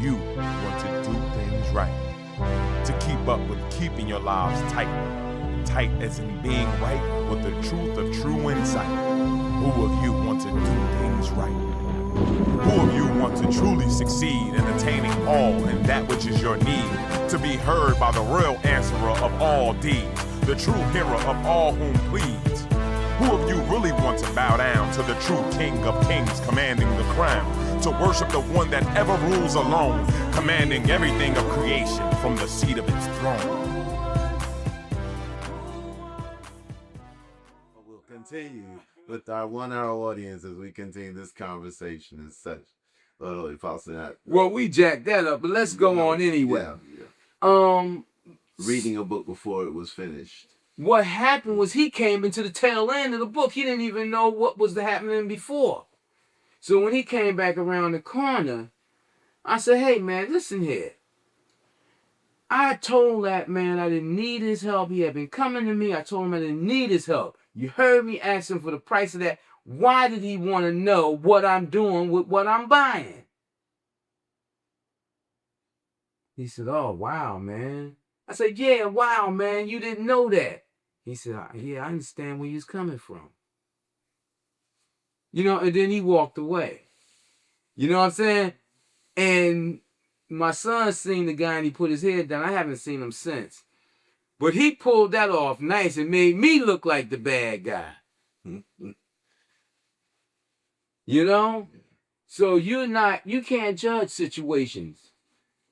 you want to do things right? To keep up with keeping your lives tight. Tight as in being right with the truth of true insight. Who of you want to do things right? Who of you want to truly succeed in attaining all in that which is your need? To be heard by the real answerer of all deeds, the true hearer of all whom pleads. Who of you really want to bow down to the true King of Kings commanding the crown? To worship the one that ever rules alone, commanding everything of creation from the seat of its throne. We'll continue with our 1 hour audience as we continue this conversation and such. Lord Holy-Apostle Deen. Well, we jacked that up, but let's go on anyway. Reading a book before it was finished. What happened was he came into the tail end of the book. He didn't even know what was happening before. So when he came back around the corner, I said, hey, man, listen here. I told that man I didn't need his help. He had been coming to me. I told him I didn't need his help. You heard me ask him for the price of that. Why did he want to know what I'm doing with what I'm buying? He said, oh, wow, man. I said, yeah, wow, man, you didn't know that. He said, yeah, I understand where he's coming from. You know, and then he walked away. You know what I'm saying? And my son seen the guy and he put his head down. I haven't seen him since. But he pulled that off nice and made me look like the bad guy. You know? So you can't judge situations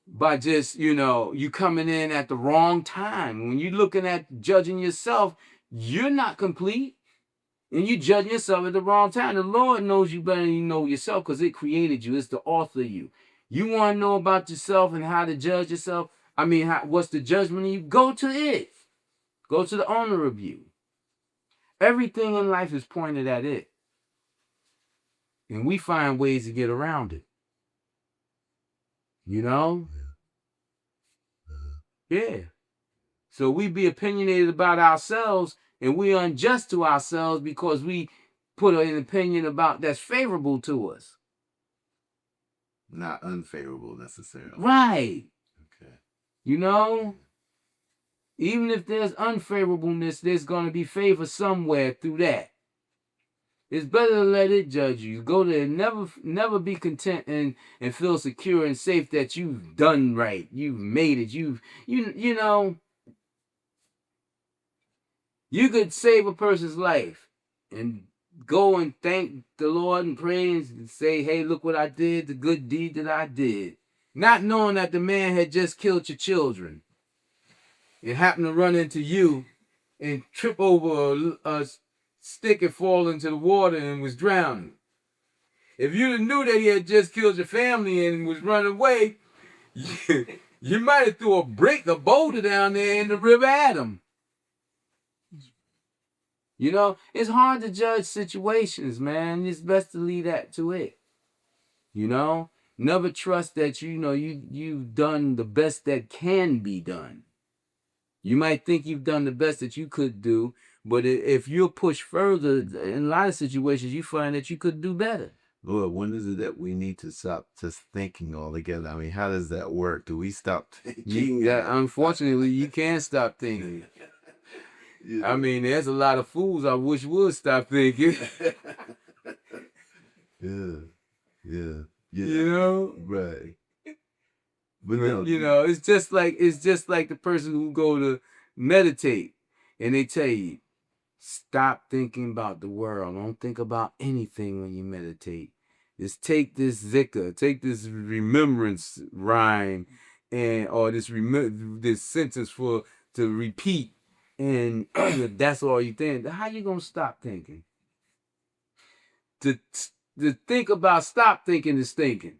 by just, you coming in at the wrong time. When you're looking at judging yourself, you're not complete. And you judging yourself at the wrong time. The Lord knows you better than you know yourself because it created you. It's the author of you. You want to know about yourself and how to judge yourself? What's the judgment of you? Go to it. Go to the owner of you. Everything in life is pointed at it. And we find ways to get around it. You know? Yeah. So we be opinionated about ourselves and we unjust to ourselves because we put an opinion about that's favorable to us. Not unfavorable necessarily. Right. Okay. You know? Even if there's unfavorableness, there's going to be favor somewhere through that. It's better to let it judge you. Go there, never be content and feel secure and safe that you've done right. You've made it. You know, you could save a person's life and go and thank the Lord and pray and say, hey, look what I did, the good deed that I did. Not knowing that the man had just killed your children. It happened to run into you and trip over a stick and fall into the water and was drowning. If you knew that he had just killed your family and was running away, you might have threw a boulder down there in the River Adam. You know, it's hard to judge situations, man. It's best to leave that to it. You know, never trust that you've done the best that can be done. You might think you've done the best that you could do, but if you're pushed further, in a lot of situations, you find that you could do better. Lord, when is it that we need to stop just thinking altogether? I mean, how does that work? Do we stop thinking? Unfortunately, you can't stop thinking. I mean, there's a lot of fools I wish would stop thinking. Yeah. You know? Right. But it's just like the person who go to meditate and they tell you, stop thinking about the world. Don't think about anything when you meditate. Just take this zikr, take this remembrance rhyme or this sentence to repeat, and that's all you think. How you gonna stop thinking? To think about stop thinking is thinking.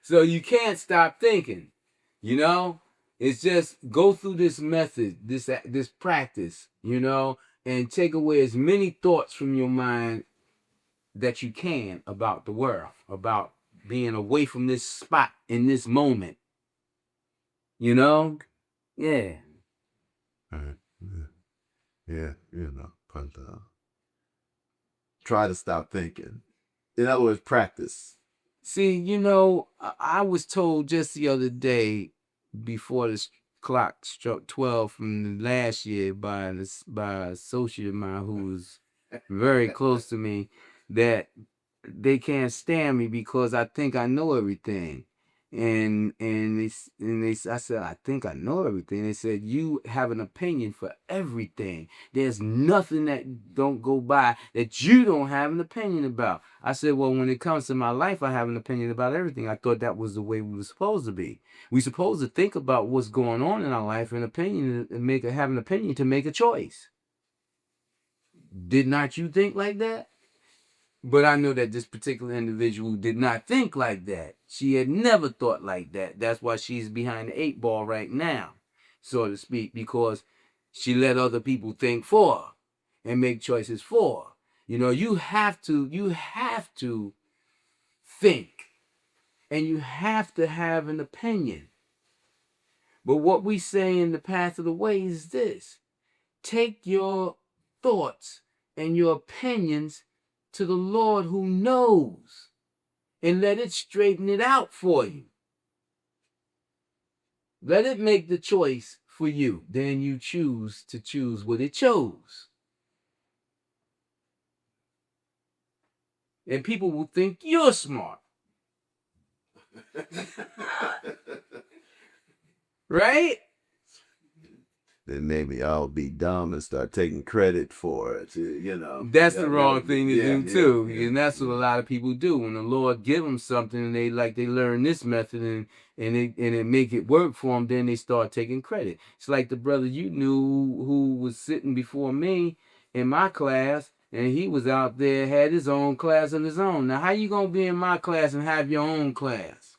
So you can't stop thinking, you know? It's just go through this method, this practice, and take away as many thoughts from your mind that you can about the world, about being away from this spot in this moment. You know? Yeah. All right. Yeah, but try to stop thinking. In other words, practice. See, you know, I was told just the other day before the clock struck 12 from the last year by an associate of mine who was very close to me that they can't stand me because I think I know everything. I said, I think I know everything. They said, you have an opinion for everything. There's nothing that don't go by that you don't have an opinion about. I said, well, when it comes to my life, I have an opinion about everything. I thought that was the way we were supposed to be. We're supposed to think about what's going on in our life and have an opinion to make a choice. Did not you think like that? But I know that this particular individual did not think like that. She had never thought like that. That's why she's behind the 8 ball right now, so to speak, because she let other people think for her and make choices for her. You know, you have to think, and you have to have an opinion. But what we say in the path of the way is this: take your thoughts and your opinions to the Lord who knows, and let it straighten it out for you. Let it make the choice for you. Then you choose what it chose. And people will think you're smart. Right? Then maybe I'll be dumb and start taking credit for it. You know, that's the wrong thing to do too, and that's what a lot of people do. When the Lord give them something and they learn this method and it make it work for them, then they start taking credit. It's like the brother you knew who was sitting before me in my class, and he was out there, had his own class of his own. Now, how you gonna be in my class and have your own class?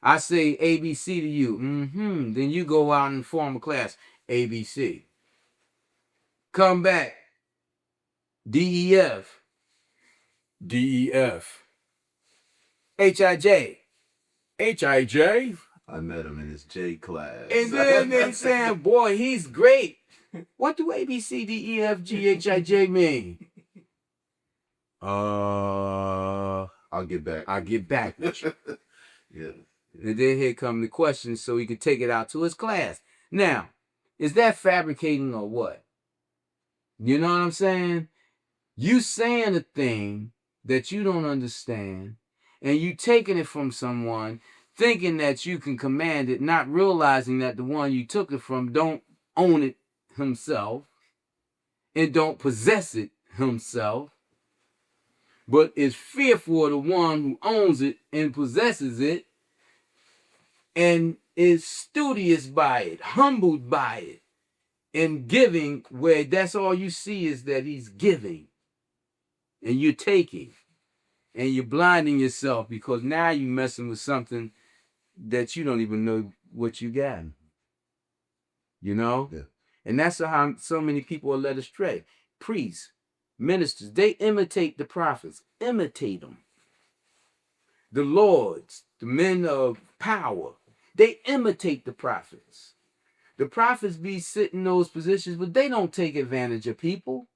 I say ABC to you, then you go out and form a class. ABC. Come back. DEF. DEF. H.I.J. H.I.J. I met him in his J class. And then they saying, boy, he's great. What do ABCDEFGHIJ mean? I'll get back. I'll get back with you. Yeah. And then here come the questions so he could take it out to his class. Now, is that fabricating or what? You know what I'm saying? You saying a thing that you don't understand, and you taking it from someone, thinking that you can command it, not realizing that the one you took it from don't own it himself and don't possess it himself, but is fearful of the one who owns it and possesses it, and is studious by it, humbled by it, and giving, where that's all you see is that he's giving, and you're taking, and you're blinding yourself because now you're messing with something that you don't even know what you got. You know? Yeah. And that's how so many people are led astray. Priests, ministers, they imitate the prophets. Imitate them. The lords, the men of power, they imitate the prophets. The prophets be sitting in those positions, but they don't take advantage of people.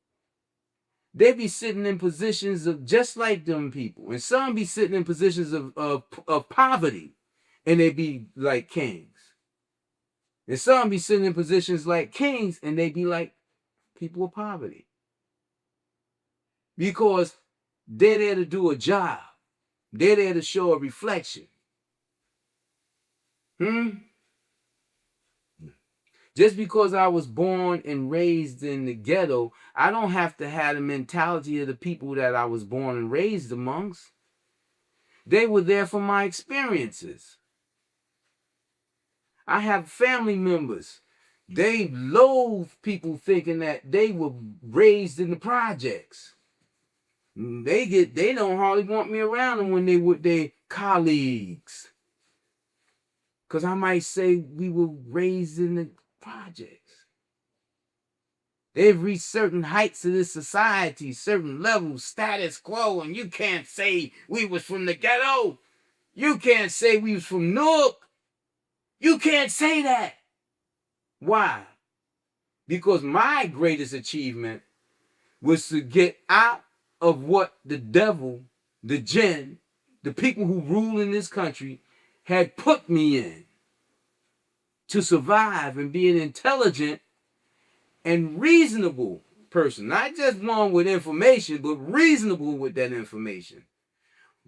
They be sitting in positions of just like them people. And some be sitting in positions of poverty, and they be like kings. And some be sitting in positions like kings, and they be like people of poverty. Because they're there to do a job. They're there to show a reflection. Just because I was born and raised in the ghetto, I don't have to have the mentality of the people that I was born and raised amongst. They were there for my experiences. I have family members. They loathe people thinking that they were raised in the projects. They don't hardly want me around them when they with their colleagues. Because I might say we were raised in the projects. They've reached certain heights of this society, certain levels, status quo, and you can't say we was from the ghetto. You can't say we was from Newark. You can't say that. Why? Because my greatest achievement was to get out of what the devil, the jinn, the people who rule in this country had put me in to survive and be an intelligent and reasonable person. Not just one with information, but reasonable with that information.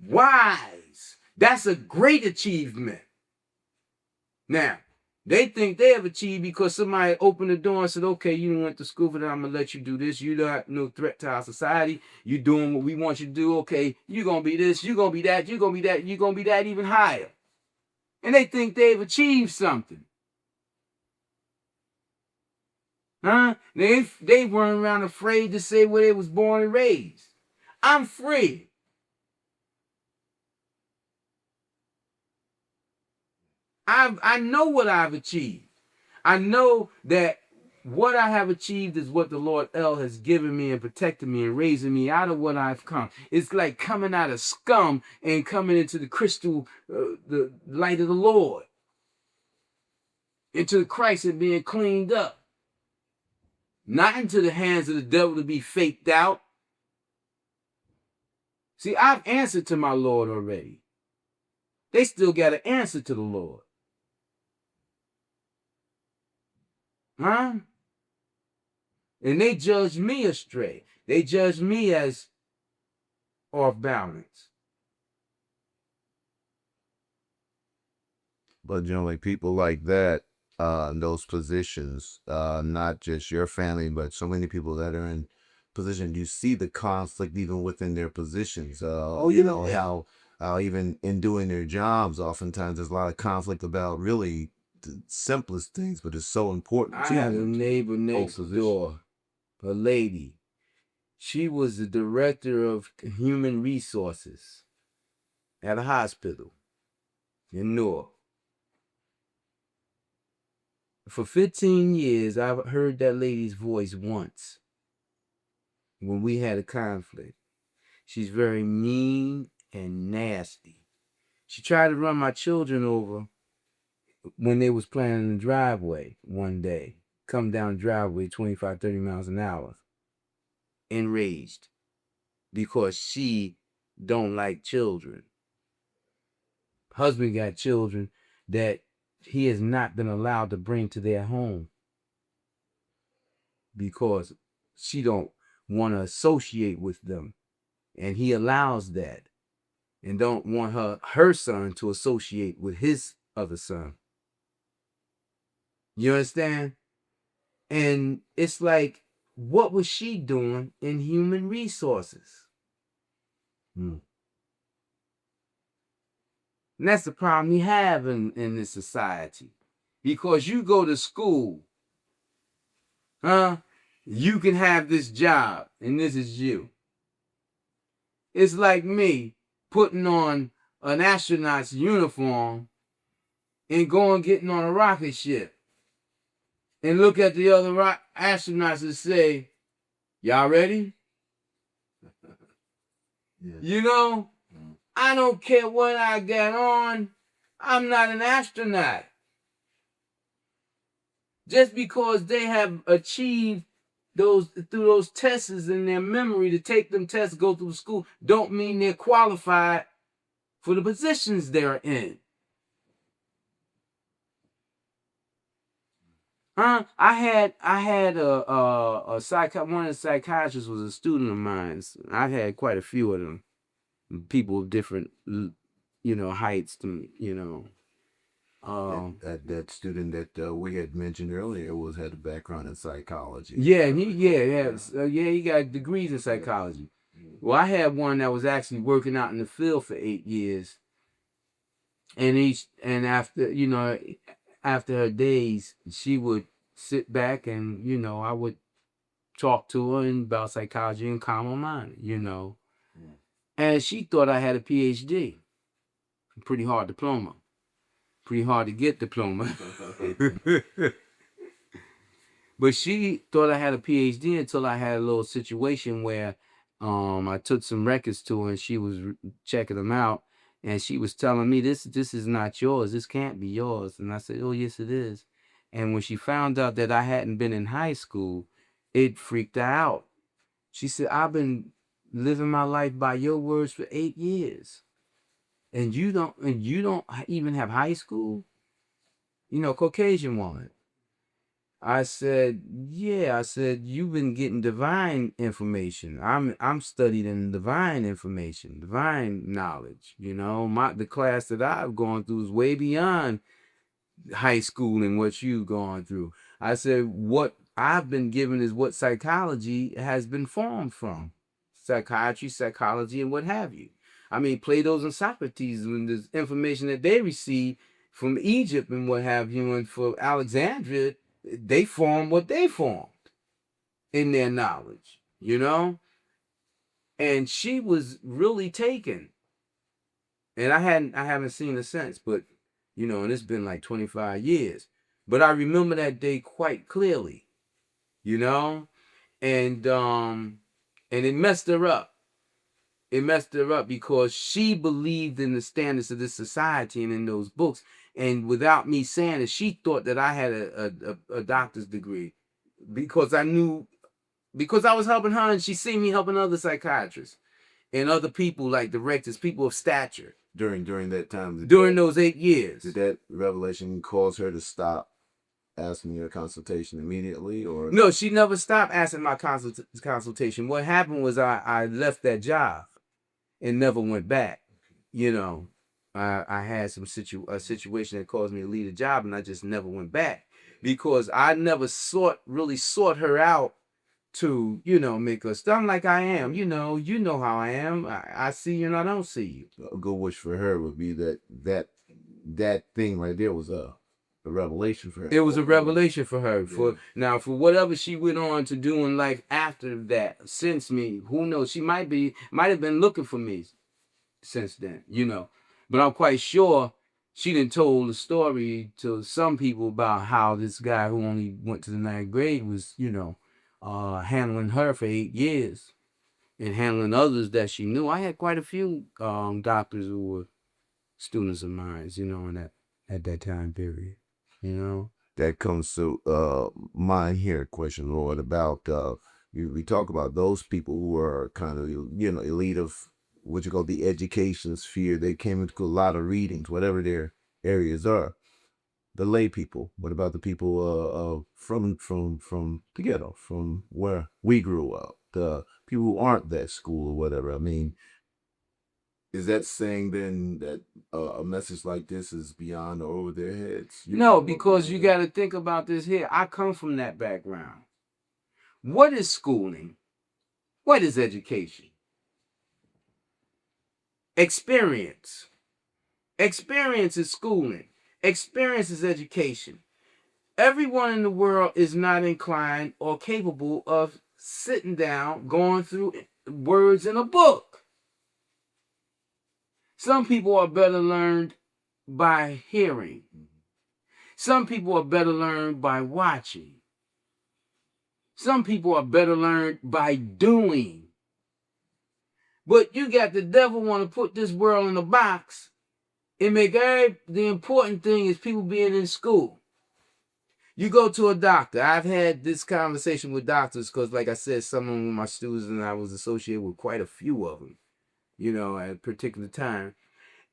Wise. That's a great achievement. Now, they think they have achieved because somebody opened the door and said, okay, you went to school for that, I'm going to let you do this. You're not no threat to our society. You're doing what we want you to do. Okay, you're going to be this, you're going to be that, you're going to be that, you're going to be that even higher. And they think they've achieved something. Huh? They weren't around afraid to say where they was born and raised. I'm free. I know what I've achieved. I know that what I have achieved is what the Lord El has given me and protected me and raising me out of what I've come. It's like coming out of scum and coming into the crystal, the light of the Lord. Into Christ and being cleaned up. Not into the hands of the devil to be faked out. See, I've answered to my Lord already. They still got to answer to the Lord. Huh? And they judge me astray. They judge me as off balance. But like people like that, in those positions, not just your family, but so many people that are in position, you see the conflict even within their positions. How even in doing their jobs, oftentimes there's a lot of conflict about really the simplest things, but it's so important. I had a neighbor next door, a lady. She was the director of human resources at a hospital in Newark. For 15 years, I've heard that lady's voice once when we had a conflict. She's very mean and nasty. She tried to run my children over when they was playing in the driveway one day. Come down the driveway 25, 30 miles an hour. Enraged. Because she don't like children. Husband got children that he has not been allowed to bring to their home. Because she don't want to associate with them. And he allows that. And don't want her son to associate with his other son. You understand? And it's like, what was she doing in human resources? And that's the problem you have in this society. Because you go to school, you can have this job, and this is you. It's like me putting on an astronaut's uniform and getting on a rocket ship. And look at the other astronauts and say, y'all ready? Yeah. You know, I don't care what I got on. I'm not an astronaut. Just because they have achieved through those tests in their memory to take them tests, go through school, don't mean they're qualified for the positions they're in. I had one of the psychiatrists was a student of mine. I had quite a few of them, people of different, heights. That student that we had mentioned earlier had a background in psychology. Yeah, and he got degrees in psychology. Well, I had one that was actually working out in the field for 8 years, and after her days, she would sit back and, I would talk to her about psychology and calm her mind, And she thought I had a PhD. Pretty hard diploma. Pretty hard to get diploma. But she thought I had a PhD until I had a little situation where I took some records to her and she was checking them out. And she was telling me, this is not yours. This can't be yours. And I said, oh, yes, it is. And when she found out that I hadn't been in high school, it freaked her out. She said, I've been living my life by your words for 8 years. And you don't even have high school? Caucasian woman. I said, yeah. I said, you've been getting divine information. I'm studying divine information, divine knowledge. The class that I've gone through is way beyond high school and what you've gone through. I said, what I've been given is what psychology has been formed from. Psychiatry, psychology, and what have you. I mean, Plato's and Socrates, when the information that they received from Egypt and what have you, and for Alexandria, they formed what they formed in their knowledge, And she was really taken. And I haven't seen her since, but and it's been like 25 years. But I remember that day quite clearly, and it messed her up. It messed her up because she believed in the standards of this society and in those books. And without me saying it, she thought that I had a doctor's degree because I was helping her, and she seen me helping other psychiatrists and other people like directors, people of stature. During that time? During those 8 years. Did that revelation cause her to stop asking your consultation immediately? Or no, she never stopped asking my consultation. What happened was I left that job and never went back. I had a situation that caused me to leave the job, and I just never went back because I never really sought her out to, make her stunned like I am. You know how I am. I see you and I don't see you. A good wish for her would be that thing right there was a revelation for her. It was a revelation for her. Yeah. For whatever she went on to do in life after that, since me, who knows? She might have been looking for me since then, But I'm quite sure she done told the story to some people about how this guy who only went to the 9th grade was, handling her for 8 years and handling others that she knew. I had quite a few doctors who were students of mine, at that time period, That comes to mind here, question, Lord, about we talk about those people who are kind of elite of what you call the education sphere. They came into a lot of readings, whatever their areas are. The lay people. What about the people from the ghetto, from where we grew up? The people who aren't that school or whatever. I mean, is that saying then that a message like this is beyond or over their heads? No, because you got to think about this here. I come from that background. What is schooling? What is education? Experience. Experience is schooling. Experience is education. Everyone in the world is not inclined or capable of sitting down, going through words in a book. Some people are better learned by hearing. Some people are better learned by watching. Some people are better learned by doing. But you got the devil want to put this world in a box and make the important thing is people being in school. You go to a doctor. I've had this conversation with doctors because, like I said, some of my students and I was associated with quite a few of them, at a particular time.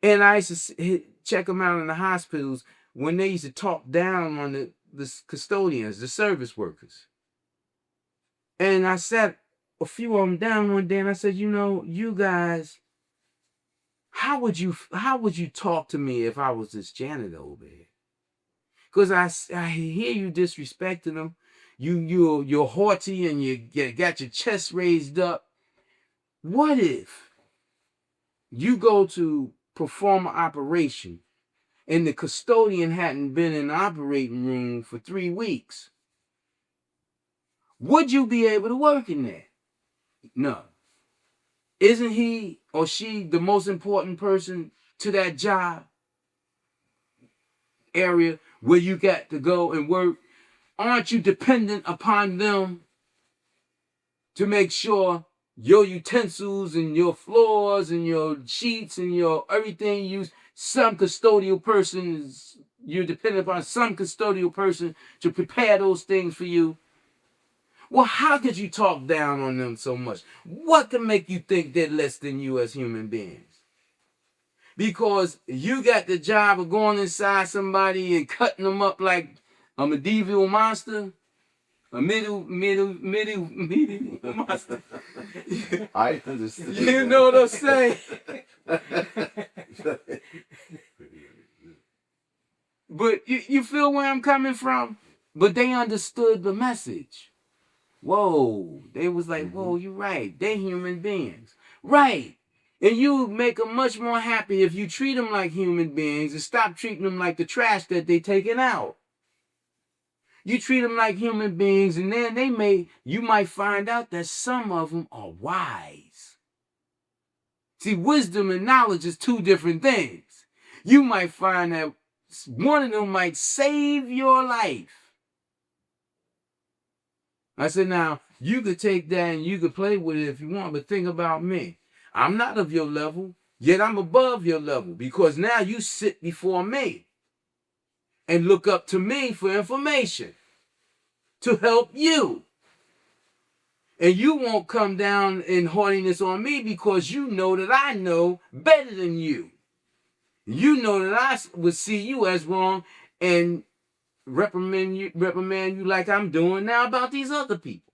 And I used to check them out in the hospitals when they used to talk down on the custodians, the service workers. And I sat a few of them down one day and I said, you guys, how would you talk to me if I was this janitor over here? Because I hear you disrespecting them. You're haughty and you got your chest raised up. What if you go to perform an operation and the custodian hadn't been in the operating room for 3 weeks? Would you be able to work in there? No. Isn't he or she the most important person to that job area where you got to go and work? Aren't you dependent upon them to make sure your utensils and your floors and your sheets and your everything you use? You're dependent upon some custodial person to prepare those things for you. Well, how could you talk down on them so much? What can make you think they're less than you as human beings? Because you got the job of going inside somebody and cutting them up like a medieval monster. A medieval monster. I understand. You know what I'm saying? But you feel where I'm coming from? But they understood the message. Whoa. They was like, whoa, you're right. They human beings. Right. And you make them much more happy if you treat them like human beings and stop treating them like the trash that they taking out. You treat them like human beings, and then you might find out that some of them are wise. See, wisdom and knowledge is two different things. You might find that one of them might save your life. I said, now, you could take that and you could play with it if you want, but think about me. I'm not of your level, yet I'm above your level, because now you sit before me and look up to me for information to help you. And you won't come down in haughtiness on me because you know that I know better than you. You know that I would see you as wrong and reprimand you like I'm doing now about these other people.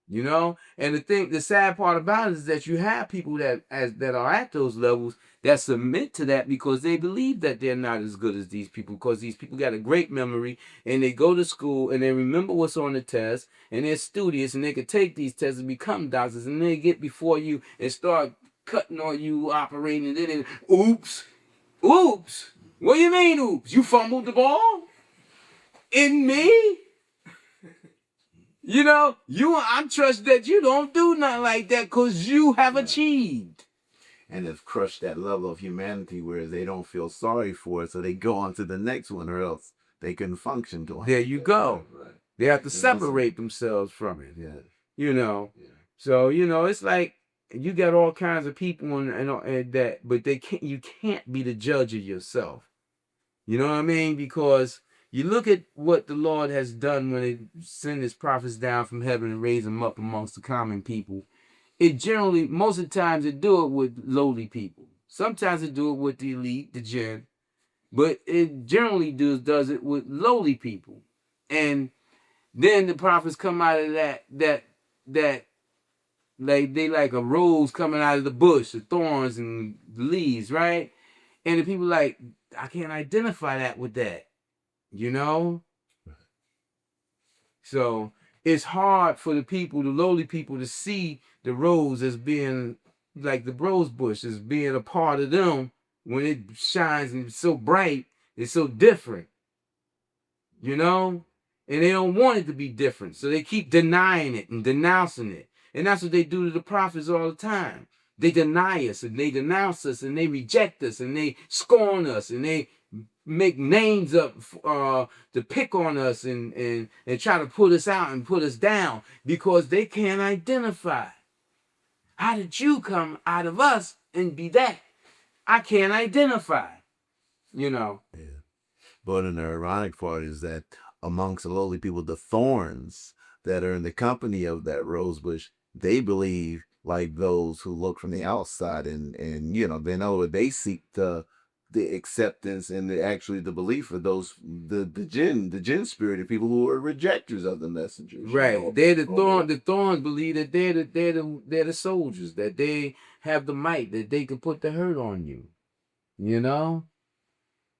You know, and the sad part about it is that you have people that are at those levels that submit to that because they believe that they're not as good as these people, because these people got a great memory and they go to school and they remember what's on the test and they're studious and they can take these tests and become doctors, and they get before you and start cutting on you, operating, and then oops. What do you mean, oops? You fumbled the ball? In me? You know, I trust that you don't do nothing like that because you have achieved. And have crushed that level of humanity where they don't feel sorry for it, so they go on to the next one, or else they couldn't function doing it. There you go. Right. They have to separate themselves from it. Yeah. You know. Yeah. So, it's like you got all kinds of people and that, but you can't be the judge of yourself. You know what I mean? Because you look at what the Lord has done when He sent His prophets down from heaven and raised them up amongst the common people. It generally, most of the times, it do it with lowly people. Sometimes it do it with the elite, the jinn, but it generally does it with lowly people. And then the prophets come out of that like they like a rose coming out of the bush, the thorns and the leaves, right? And the people like, I can't identify that with that. You know? So it's hard for the lowly people, to see the rose as being like the rose bush, as being a part of them when it shines and it's so bright, it's so different. You know? And they don't want it to be different. So they keep denying it and denouncing it. And that's what they do to the prophets all the time. They deny us and they denounce us and they reject us and they scorn us and they make names up to pick on us and try to put us out and put us down because they can't identify. How did you come out of us and be that? I can't identify. Yeah. But an ironic part is that amongst the lowly people, the thorns that are in the company of that rose bush, they believe like those who look from the outside, and they know they seek the acceptance and the belief of those the jinn spirited people who are rejectors of the messengers. Right. They're the thorn. The thorns believe that they're the soldiers, that they have the might, that they can put the hurt on you. You know?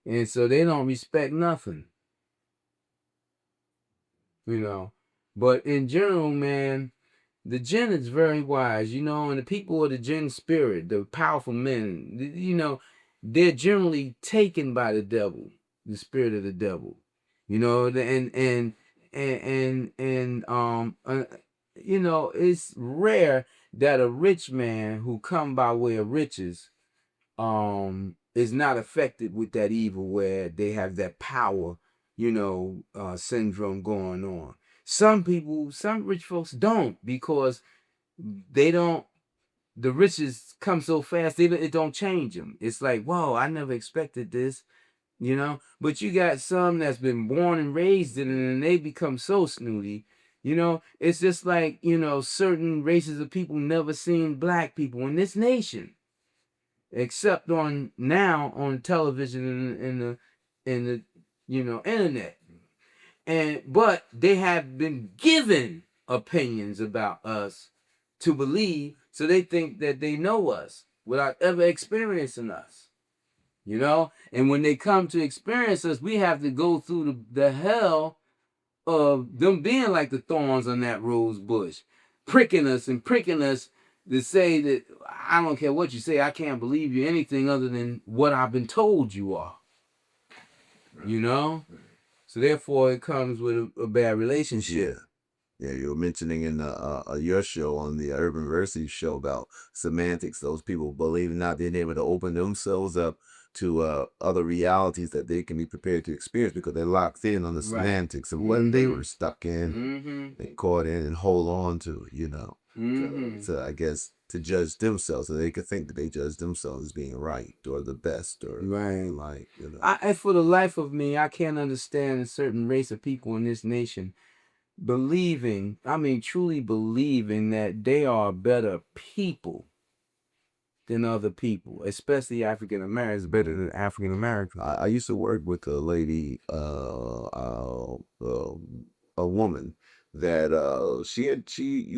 And so they don't respect nothing. You know. But in general, man, the jinn is very wise, and the people of the jinn spirit, the powerful men, they're generally taken by the devil, the spirit of the devil, it's rare that a rich man who come by way of riches, is not affected with that evil where they have that power, syndrome going on. Some rich folks don't, because the riches come so fast, it don't change them. It's like, whoa, I never expected this, But you got some that's been born and raised in it, and they become so snooty, You know, it's just like, you know, certain races of people never seen black people in this nation, except on now on television and in the you know internet. But they have been given opinions about us to believe, so they think that they know us without ever experiencing us. You know, and when they come to experience us, we have to go through the hell of them being like the thorns on that rose bush, pricking us to say that I don't care what you say, I can't believe you anything other than what I've been told you are. You know? So therefore it comes with a bad relationship. Yeah, you were mentioning in your show on the Urban Versity show about semantics, those people believing not being able to open themselves up to other realities that they can be prepared to experience because they're locked in on the semantics of what they were stuck in, and caught in and hold on to, you know. So I guess to judge themselves, so they could think that they judge themselves as being right or the best or like, you know. And for the life of me, I can't understand a certain race of people in this nation believing, I mean truly believing that they are better people than other people, especially African Americans, better than African Americans. I used to work with a lady, a woman that she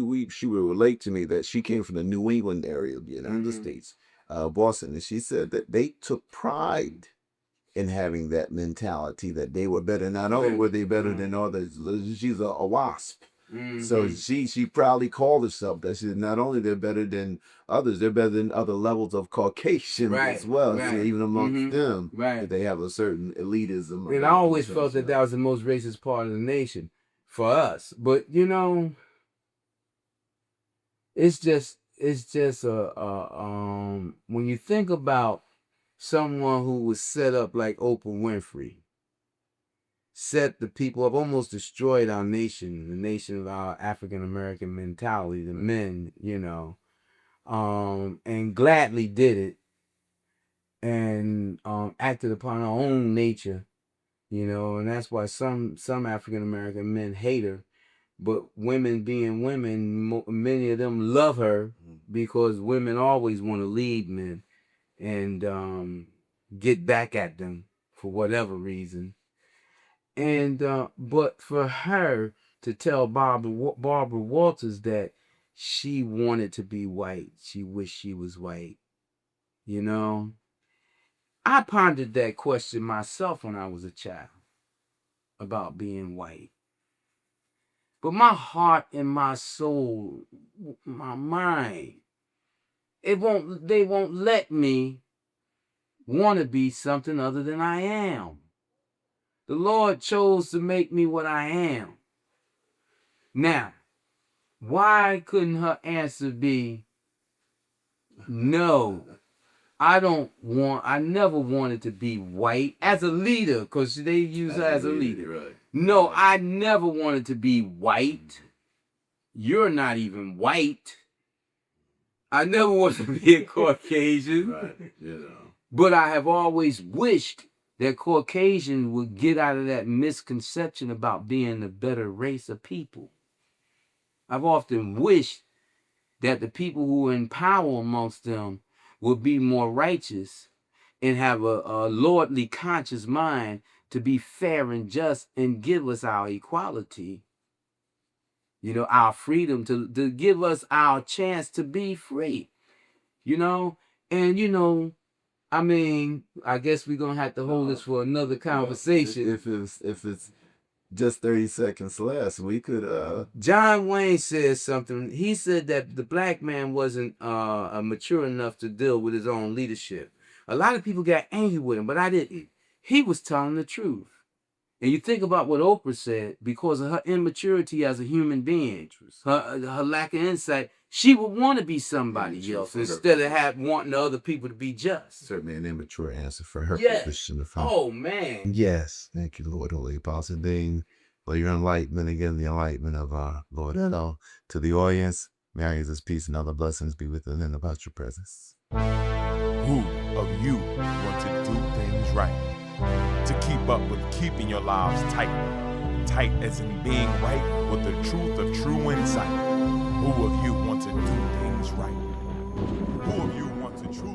would relate to me that she came from the New England area of the United States, Boston, and she said that they took pride in having that mentality that they were better. Not only were they better than others, she's a wasp. So she proudly called herself that. She said not only they're better than others, they're better than other levels of Caucasians as well. So even amongst them, they have a certain elitism. And I always felt that that was the most racist part of the nation for us. But you know, it's just when you think about someone who was set up like Oprah Winfrey, set the people up, almost destroyed our nation, the nation of our African American mentality, the men, you know, and gladly did it and acted upon our own nature, you know, and that's why some African American men hate her. But women being women, many of them love her because women always want to lead men and get back at them for whatever reason. And but for her to tell Barbara Walters that she wanted to be white, she wished she was white, you know, I pondered that question myself when I was a child about being white. But my heart and my soul, my mind, they won't let me want to be something other than I am. The Lord chose to make me what I am. Now, why couldn't her answer be, no, I never wanted to be white as a leader, because they use her as a leader. Right. No, I never wanted to be white. You're not even white. I never wanted to be a Caucasian. Right, you know. But I have always wished that Caucasian would get out of that misconception about being the better race of people. I've often wished that the people who are in power amongst them would be more righteous and have a lordly conscious mind to be fair and just and give us our equality, you know, our freedom, to give us our chance to be free, you know. And, you know, I mean, I guess we're going to have to hold this for another conversation. If it's just 30 seconds less, we could... John Wayne said something. He said that the black man wasn't mature enough to deal with his own leadership. A lot of people got angry with him, but I didn't. He was telling the truth. And you think about what Oprah said, because of her immaturity as a human being, her lack of insight, she would want to be somebody else instead of wanting other people to be just. Certainly an immature answer for her position. Oh, man. Yes. Thank you, Lord Holy-Apostle Deen, for your enlightenment, again, the enlightenment of our Lord. So, to the audience, may His peace and other blessings be with us and about your presence. Who of you want to do things right? To keep up with keeping your lives tight Tight as in being right with the truth of true insight. Who of you want to do things right? Who of you want to truly